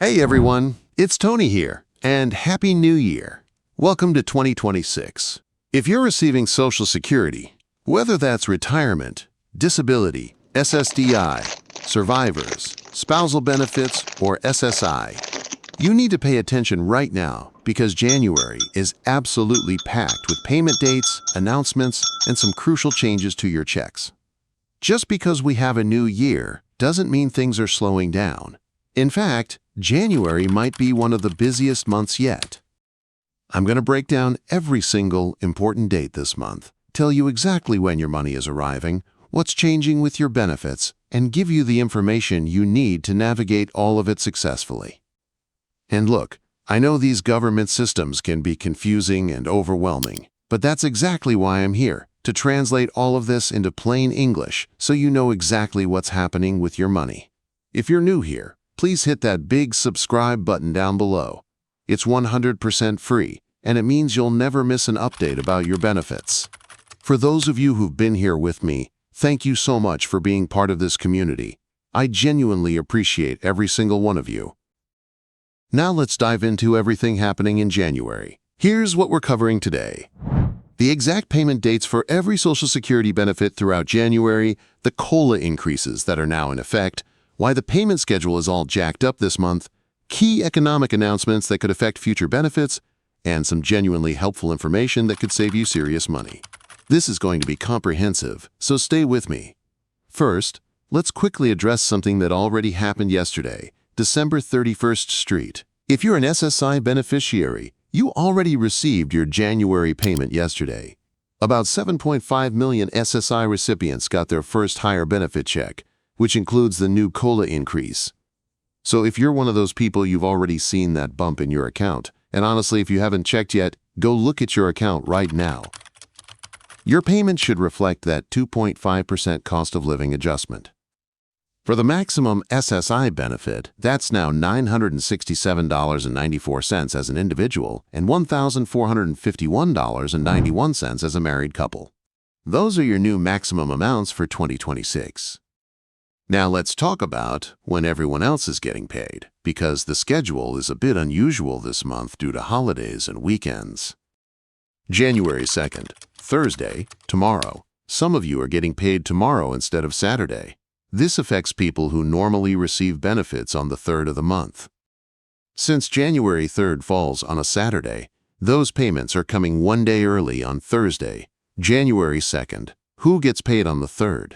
Hey everyone, it's Tony here, and Happy New Year. Welcome to 2026. If you're receiving Social Security, whether that's retirement, disability, SSDI, survivors, spousal benefits, or SSI, you need to pay attention right now because January is absolutely packed with payment dates, announcements, and some crucial changes to your checks. Just because we have a new year doesn't mean things are slowing down. In fact, January might be one of the busiest months yet. I'm going to break down every single important date this month, tell you exactly when your money is arriving, what's changing with your benefits, and give you the information you need to navigate all of it successfully. And look, I know these government systems can be confusing and overwhelming, but that's exactly why I'm here, to translate all of this into plain English so you know exactly what's happening with your money. If you're new here, please hit that big subscribe button down below. It's 100% free, and it means you'll never miss an update about your benefits. For those of you who've been here with me, thank you so much for being part of this community. I genuinely appreciate every single one of you. Now let's dive into everything happening in January. Here's what we're covering today. The exact payment dates for every Social Security benefit throughout January, the COLA increases that are now in effect, why the payment schedule is all jacked up this month, key economic announcements that could affect future benefits, and some genuinely helpful information that could save you serious money. This is going to be comprehensive, so stay with me. First, let's quickly address something that already happened yesterday, December 31st Street. If you're an SSI beneficiary, you already received your January payment yesterday. About 7.5 million SSI recipients got their first higher benefit check, which includes the new COLA increase. So if you're one of those people, you've already seen that bump in your account. And honestly, if you haven't checked yet, go look at your account right now. Your payment should reflect that 2.5% cost of living adjustment. For the maximum SSI benefit, that's now $967.94 as an individual and $1,451.91 as a married couple. Those are your new maximum amounts for 2026. Now let's talk about when everyone else is getting paid, because the schedule is a bit unusual this month due to holidays and weekends. January 2nd, Thursday, tomorrow. Some of you are getting paid tomorrow instead of Saturday. This affects people who normally receive benefits on the 3rd of the month. Since January 3rd falls on a Saturday, those payments are coming one day early on Thursday, January 2nd. Who gets paid on the 3rd?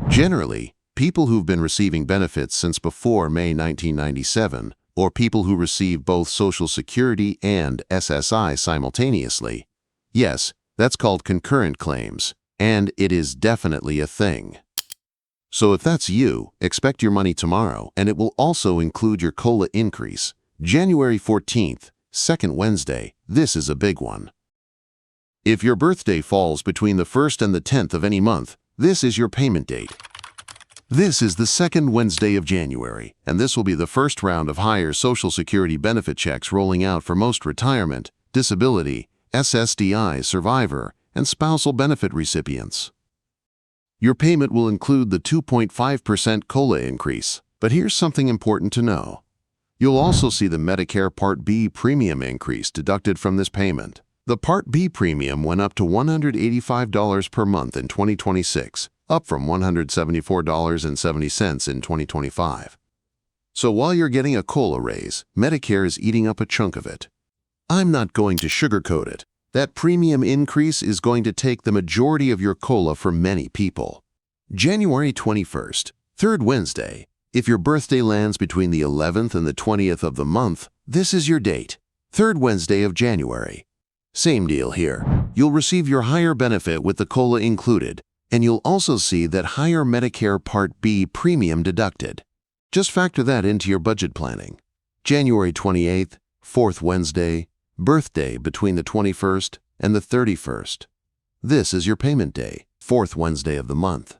Generally, people who've been receiving benefits since before May 1997, or people who receive both Social Security and SSI simultaneously. Yes, that's called concurrent claims, and it is definitely a thing. So if that's you, expect your money tomorrow, and it will also include your COLA increase. January 14th, second Wednesday, this is a big one. If your birthday falls between the 1st and the 10th of any month, this is your payment date. This is the second Wednesday of January, and this will be the first round of higher Social Security benefit checks rolling out for most retirement, disability, SSDI, survivor, and spousal benefit recipients. Your payment will include the 2.5% COLA increase, but here's something important to know. You'll also see the Medicare Part B premium increase deducted from this payment. The Part B premium went up to $185 per month in 2026, up from $174.70 in 2025. So while you're getting a COLA raise, Medicare is eating up a chunk of it. I'm not going to sugarcoat it. That premium increase is going to take the majority of your COLA for many people. January 21st, third Wednesday. If your birthday lands between the 11th and the 20th of the month, this is your date, third Wednesday of January. Same deal here. You'll receive your higher benefit with the COLA included, and you'll also see that higher Medicare Part B premium deducted. Just factor that into your budget planning. January 28th, fourth Wednesday, birthday between the 21st and the 31st. This is your payment day, fourth Wednesday of the month.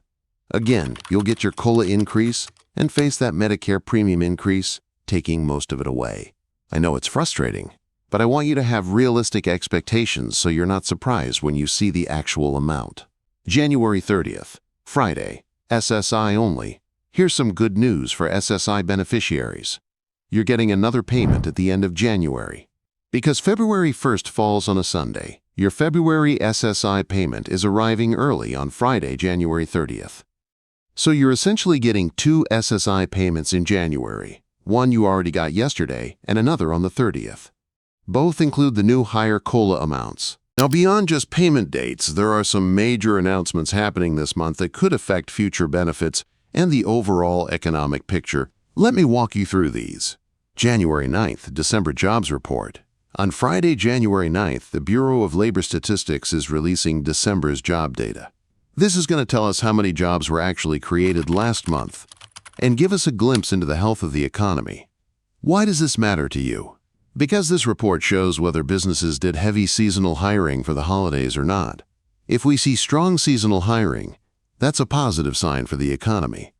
Again, you'll get your COLA increase and face that Medicare premium increase, taking most of it away. I know it's frustrating, but I want you to have realistic expectations so you're not surprised when you see the actual amount. January 30th, Friday, SSI only. Here's some good news for SSI beneficiaries. you're getting another payment at the end of January. Because February 1st falls on a Sunday, your February SSI payment is arriving early on Friday, January 30th. So you're essentially getting two SSI payments in January, one you already got yesterday and another on the 30th. Both include the new higher COLA amounts. Now, beyond just payment dates, there are some major announcements happening this month that could affect future benefits and the overall economic picture. Let me walk you through these. January 9th, December Jobs Report. On Friday, January 9th, the Bureau of Labor Statistics is releasing December's job data. This is going to tell us how many jobs were actually created last month and give us a glimpse into the health of the economy. Why does this matter to you? Because this report shows whether businesses did heavy seasonal hiring for the holidays or not. If we see strong seasonal hiring, that's a positive sign for the economy.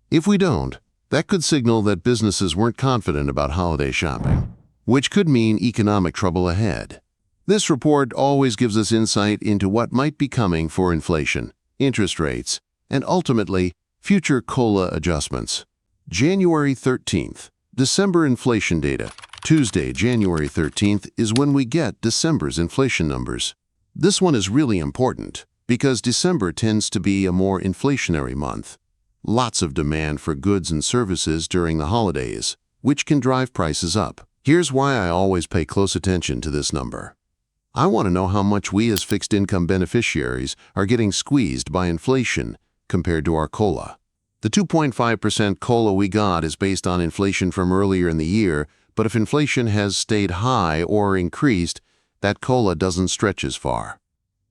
If we don't, that could signal that businesses weren't confident about holiday shopping, which could mean economic trouble ahead. This report always gives us insight into what might be coming for inflation, interest rates, and ultimately, future COLA adjustments. January 13th, December inflation data. Tuesday, January 13th, is when we get December's inflation numbers. This one is really important because December tends to be a more inflationary month. Lots of demand for goods and services during the holidays, which can drive prices up. Here's why I always pay close attention to this number. I want to know how much we as fixed income beneficiaries are getting squeezed by inflation compared to our COLA. The 2.5% COLA we got is based on inflation from earlier in the year, but if inflation has stayed high or increased, that COLA doesn't stretch as far.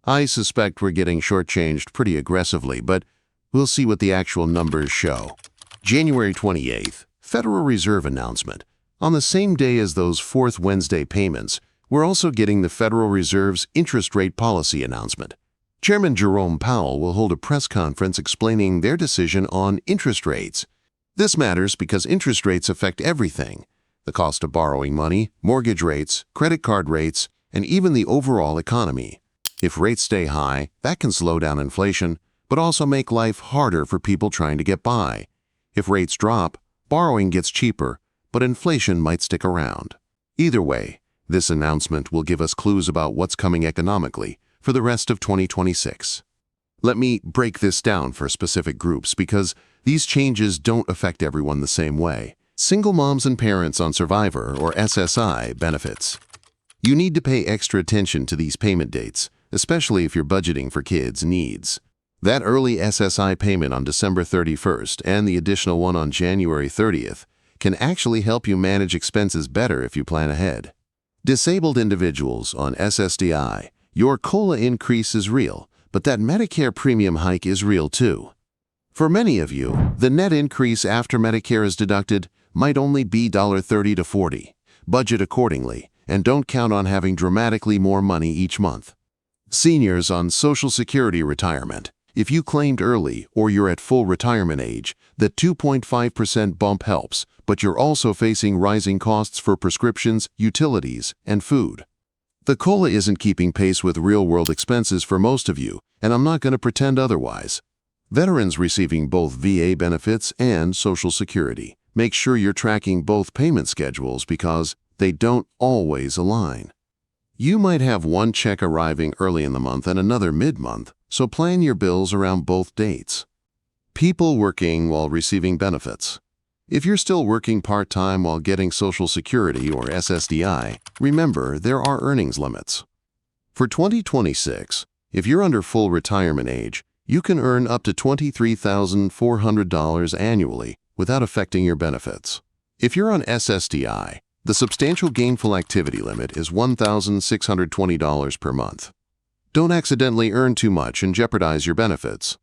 I suspect we're getting shortchanged pretty aggressively, but we'll see what the actual numbers show. January 28th, Federal Reserve announcement. On the same day as those fourth Wednesday payments, we're also getting the Federal Reserve's interest rate policy announcement. Chairman Jerome Powell will hold a press conference explaining their decision on interest rates. This matters because interest rates affect everything: the cost of borrowing money, mortgage rates, credit card rates, and even the overall economy. If rates stay high, that can slow down inflation, but also make life harder for people trying to get by. If rates drop, borrowing gets cheaper, but inflation might stick around. Either way, this announcement will give us clues about what's coming economically for the rest of 2026. Let me break this down for specific groups because these changes don't affect everyone the same way. Single moms and parents on Survivor or SSI benefits. You need to pay extra attention to these payment dates, especially if you're budgeting for kids' needs. That early SSI payment on December 31st and the additional one on January 30th can actually help you manage expenses better if you plan ahead. Disabled individuals on SSDI, your COLA increase is real, but that Medicare premium hike is real too. For many of you, the net increase after Medicare is deducted might only be $30 to $40. Budget accordingly, and don't count on having dramatically more money each month. Seniors on Social Security retirement. If you claimed early or you're at full retirement age, the 2.5% bump helps, but you're also facing rising costs for prescriptions, utilities, and food. The COLA isn't keeping pace with real-world expenses for most of you, and I'm not going to pretend otherwise. Veterans receiving both VA benefits and Social Security. Make sure you're tracking both payment schedules because they don't always align. You might have one check arriving early in the month and another mid-month, so plan your bills around both dates. People working while receiving benefits. If you're still working part-time while getting Social Security or SSDI, remember there are earnings limits. For 2026, if you're under full retirement age, you can earn up to $23,400 annually without affecting your benefits. If you're on SSDI, the substantial gainful activity limit is $1,620 per month. Don't accidentally earn too much and jeopardize your benefits.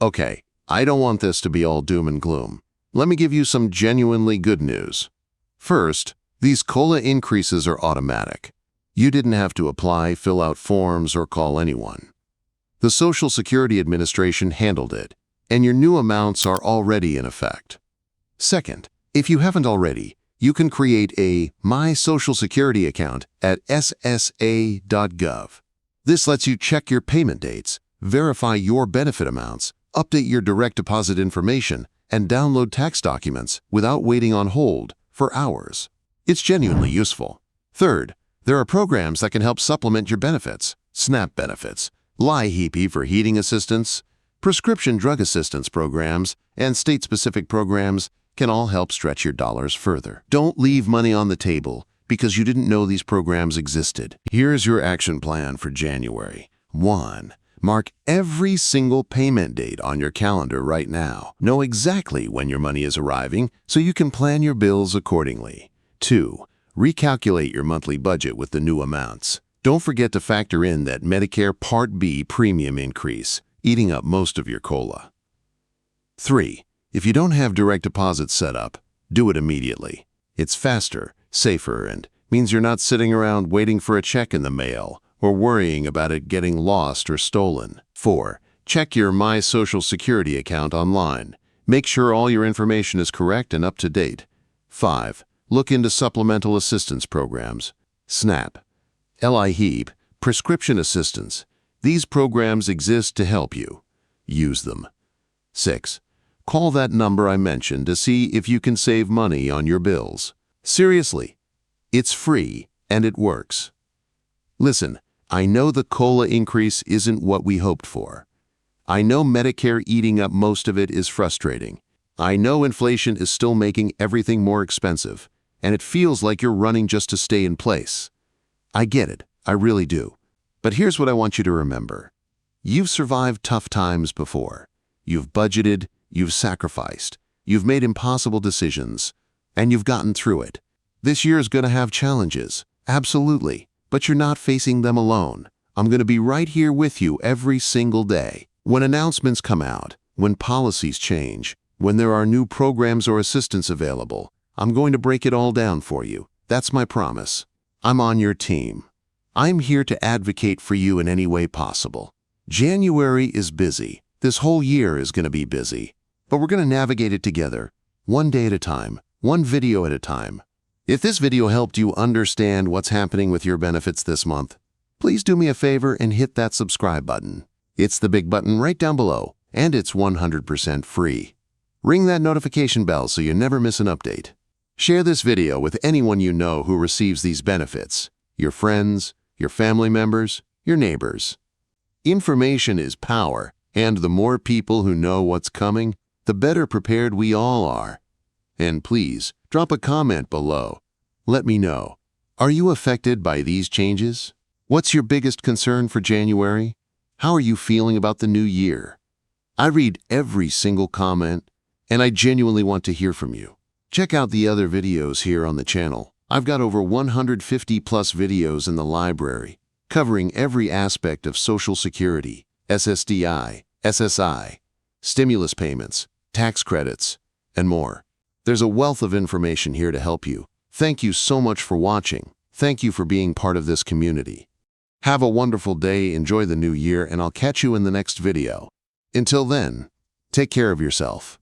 Okay, I don't want this to be all doom and gloom. Let me give you some genuinely good news. First, these COLA increases are automatic. You didn't have to apply, fill out forms, or call anyone. The Social Security Administration handled it, and your new amounts are already in effect. Second, if you haven't already, you can create a My Social Security account at ssa.gov. This lets you check your payment dates, verify your benefit amounts, update your direct deposit information, and download tax documents without waiting on hold for for hours. It's genuinely useful. Third, there are programs that can help supplement your benefits. SNAP benefits, LIHEAP for heating assistance, prescription drug assistance programs, and state-specific programs can all help stretch your dollars further. Don't leave money on the table because you didn't know these programs existed. Here's your action plan for January. 1. Mark every single payment date on your calendar right now. Know exactly when your money is arriving so you can plan your bills accordingly. 2. Recalculate your monthly budget with the new amounts. Don't forget to factor in that Medicare Part B premium increase, eating up most of your COLA. 3. If you don't have direct deposit set up, do it immediately. It's faster, safer, and means you're not sitting around waiting for a check in the mail or worrying about it getting lost or stolen. 4. Check your My Social Security account online. Make sure all your information is correct and up to date. 5. Look into supplemental assistance programs. SNAP, LIHEAP, prescription assistance. These programs exist to help you. Use them. 6. Call that number I mentioned to see if you can save money on your bills. Seriously, it's free and it works. Listen, I know the COLA increase isn't what we hoped for. I know Medicare eating up most of it is frustrating. I know inflation is still making everything more expensive, and it feels like you're running just to stay in place. I get it, I really do. But here's what I want you to remember. You've survived tough times before. You've budgeted, you've sacrificed, you've made impossible decisions, and you've gotten through it. This year is going to have challenges, absolutely, but you're not facing them alone. I'm going to be right here with you every single day. When announcements come out, when policies change, when there are new programs or assistance available, I'm going to break it all down for you. That's my promise. I'm on your team. I'm here to advocate for you in any way possible. January is busy. This whole year is going to be busy. But we're going to navigate it together, one day at a time, one video at a time. If this video helped you understand what's happening with your benefits this month, please do me a favor and hit that subscribe button. It's the big button right down below, and it's 100% free. Ring that notification bell so you never miss an update. Share this video with anyone you know who receives these benefits, your friends, your family members, your neighbors. Information is power, and the more people who know what's coming, the better prepared we all are. And please, drop a comment below. Let me know. Are you affected by these changes? What's your biggest concern for January? How are you feeling about the new year? I read every single comment, and I genuinely want to hear from you. Check out the other videos here on the channel. I've got over 150 plus videos in the library, covering every aspect of Social Security, SSDI, SSI, stimulus payments, tax credits, and more. There's a wealth of information here to help you. Thank you so much for watching. Thank you for being part of this community. Have a wonderful day, enjoy the new year, and I'll catch you in the next video. Until then, take care of yourself.